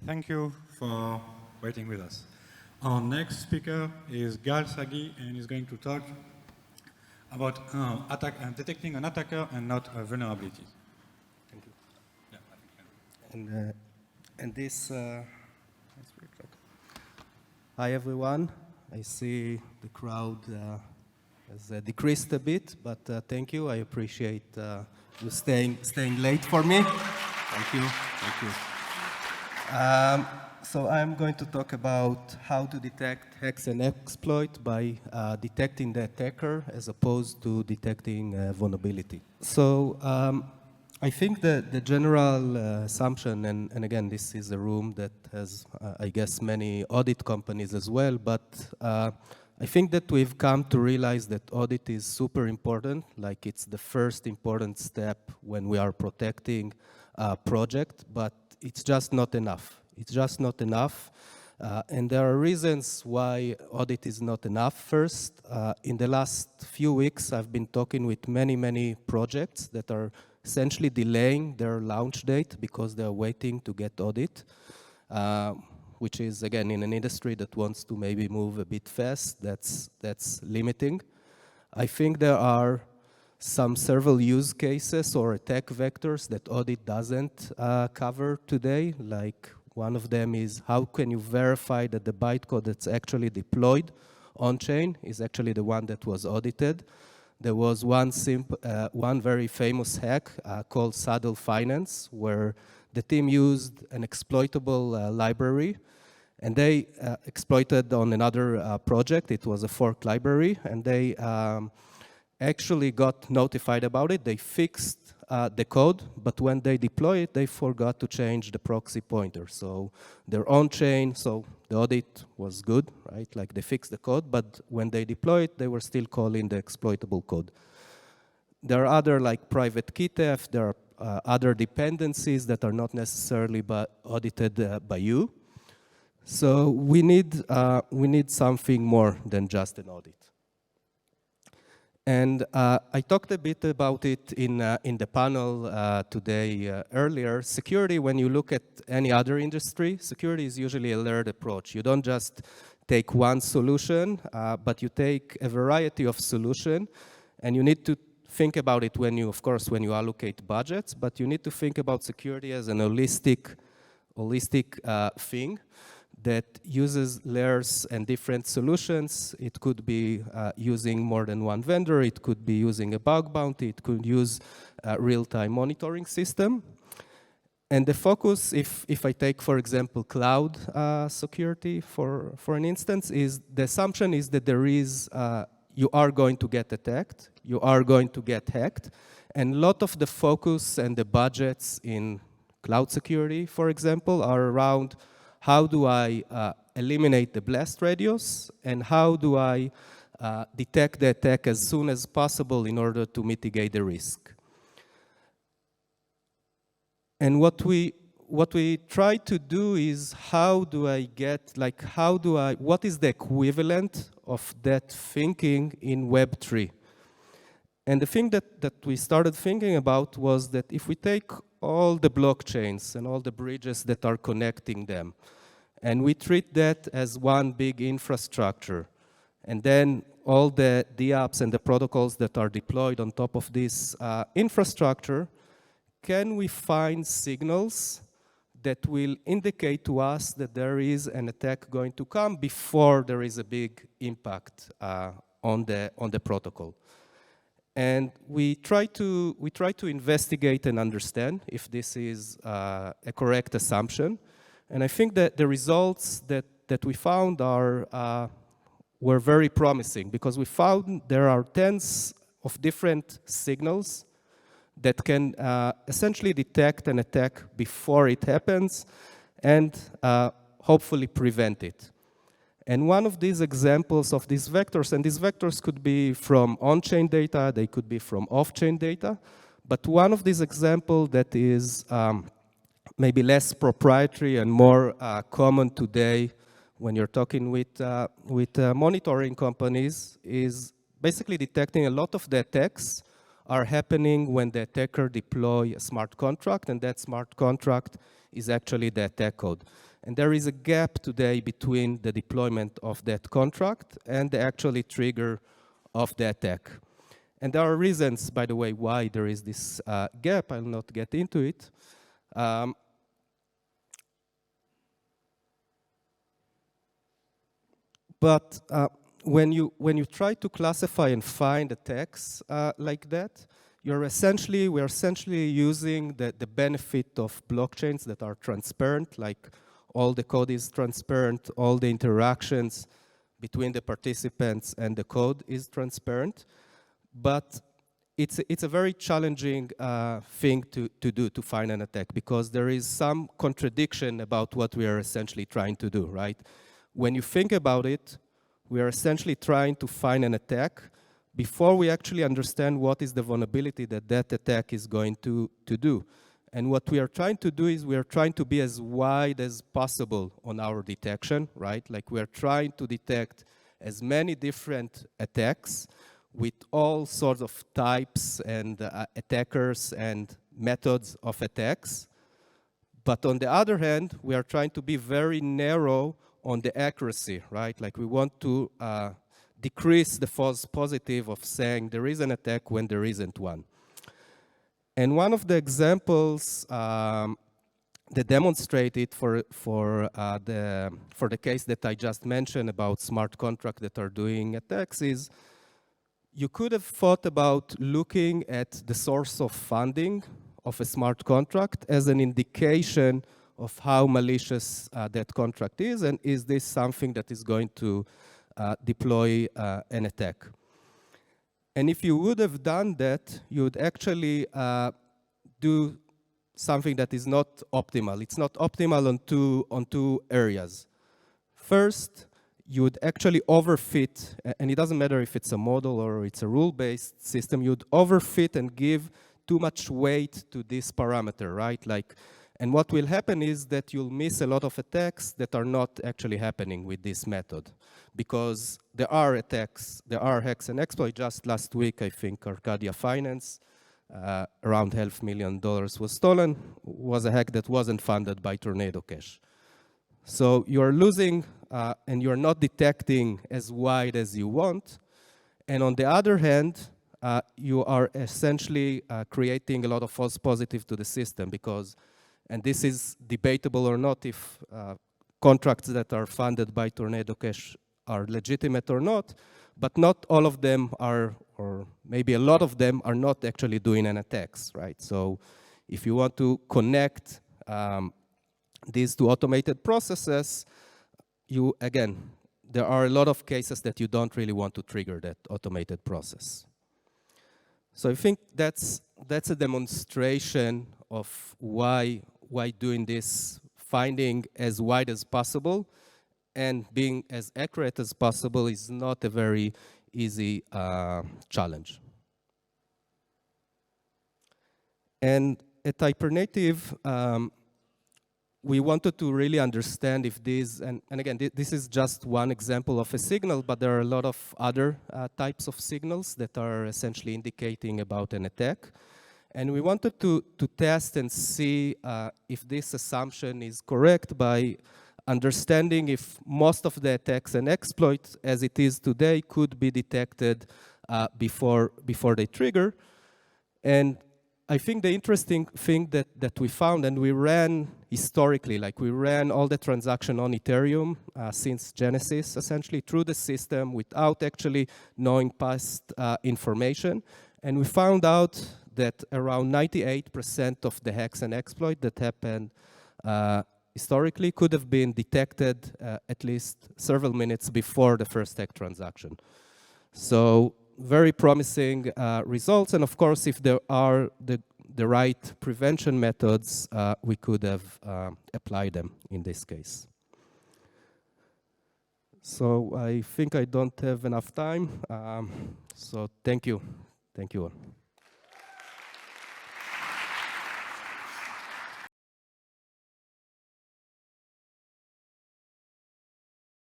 Thank you for waiting with us. Our next speaker is Sagie, and he's going to talk about detecting an attacker and not a vulnerability. Thank you. Yeah, and this. Hi everyone. I see the crowd has decreased a bit, but thank you. I appreciate you staying late for me. Thank you. Thank you. So I'm going to talk about how to detect hacks and exploit by detecting the attacker as opposed to detecting vulnerability. So I think that the general assumption, and again, this is a room that has, I guess, many audit companies as well, but I think that we've come to realize that audit is super important, like it's the first important step when we are protecting a project, but it's just not enough. It's just not enough. And there are reasons why audit is not enough. First, in the last few weeks, I've been talking with many projects that are essentially delaying their launch date because they're waiting to get audit, which is, again, in an industry that wants to maybe move a bit fast, that's limiting. I think there are several use cases or attack vectors that audit doesn't cover today. Like one of them is how can you verify that the bytecode that's actually deployed on-chain is actually the one that was audited. There was one very famous hack called Saddle Finance, where the team used an exploitable library, and they exploited on another project. It was a forked library, and they actually got notified about it. They fixed the code, but when they deploy it, they forgot to change the proxy pointer. So their own chain, so the audit was good, right? Like they fixed the code, but when they deploy it, they were still calling the exploitable code. There are other like private key theft. There are other dependencies that are not necessarily audited by you. So we need something more than just an audit. And I talked a bit about it in the panel today earlier. Security, when you look at any other industry, security is usually a layered approach. You don't just take one solution, but you take a variety of solutions, and you need to think about it when you allocate budgets, but you need to think about security as an holistic thing that uses layers and different solutions. It could be using more than one vendor. It could be using a bug bounty. It could use a real-time monitoring system. And the focus, if I take, for example, cloud security for an instance, is the assumption is that there is, you are going to get attacked. You are going to get hacked. And a lot of the focus and the budgets in cloud security, for example, are around how do I eliminate the blast radius, and how do I detect the attack as soon as possible in order to mitigate the risk? And what we try to do is what is the equivalent of that thinking in Web3? And the thing that we started thinking about was that if we take all the blockchains and all the bridges that are connecting them, and we treat that as one big infrastructure, and then all the apps and the protocols that are deployed on top of this infrastructure, can we find signals that will indicate to us that there is an attack going to come before there is a big impact on the protocol? And we try to investigate and understand if this is a correct assumption. And I think that the results that we found were very promising, because we found there are tens of different signals that can essentially detect an attack before it happens and hopefully prevent it. And one of these examples of these vectors, and these vectors could be from on-chain data, they could be from off-chain data, but one of these examples that is maybe less proprietary and more common today when you're talking with monitoring companies is basically detecting a lot of the attacks are happening when the attacker deploy a smart contract, and that smart contract is actually the attack code. And there is a gap today between the deployment of that contract and the actually trigger of the attack. And there are reasons, by the way, why there is this gap. I'll not get into it. But when you try to classify and find attacks like that, we're essentially using the benefit of blockchains that are transparent, like all the code is transparent, all the interactions between the participants and the code is transparent. But it's a very challenging thing to do, to find an attack, because there is some contradiction about what we are essentially trying to do, right? When you think about it, we are essentially trying to find an attack before we actually understand what is the vulnerability that that attack is going to do. And what we are trying to do is we are trying to be as wide as possible on our detection, right? Like we are trying to detect as many different attacks with all sorts of types and attackers and methods of attacks. But on the other hand, we are trying to be very narrow on the accuracy, right? Like we want to decrease the false positive of saying there is an attack when there isn't one. And one of the examples that demonstrate it for the case that I just mentioned about smart contracts that are doing attacks is you could have thought about looking at the source of funding of a smart contract as an indication of how malicious that contract is, and is this something that is going to deploy an attack. And if you would have done that, you would actually do something that is not optimal. It's not optimal on two areas. First, you would actually overfit, and it doesn't matter if it's a model or it's a rule-based system, you'd overfit and give too much weight to this parameter, right? Like, and what will happen is that you'll miss a lot of attacks that are not actually happening with this method. Because there are attacks, there are hacks and exploits. Just last week, I think Arcadia Finance, around $500,000 was stolen, was a hack that wasn't funded by Tornado Cash. So you're losing and you're not detecting as wide as you want. And on the other hand, you are essentially creating a lot of false positive to the system because, and this is debatable or not, if contracts that are funded by Tornado Cash are legitimate or not, but not all of them are, or maybe a lot of them are not actually doing an attacks, right? So if you want to connect these two automated processes, again, there are a lot of cases that you don't really want to trigger that automated process. So I think that's a demonstration of why doing this, finding as wide as possible and being as accurate as possible is not a very easy challenge. And at Hypernative, we wanted to really understand if these, and again, this is just one example of a signal, but there are a lot of other types of signals that are essentially indicating about an attack. And we wanted to test and see if this assumption is correct by understanding if most of the attacks and exploits as it is today could be detected before they trigger. And I think the interesting thing that we found, and we ran historically, like we ran all the transaction on Ethereum since Genesis, essentially through the system without actually knowing past information. And we found out that around 98% of the hacks and exploits that happened historically could have been detected at least several minutes before the first hack transaction. So very promising results, and of course, if there are the right prevention methods, we could have applied them in this case. So I think I don't have enough time, so thank you all.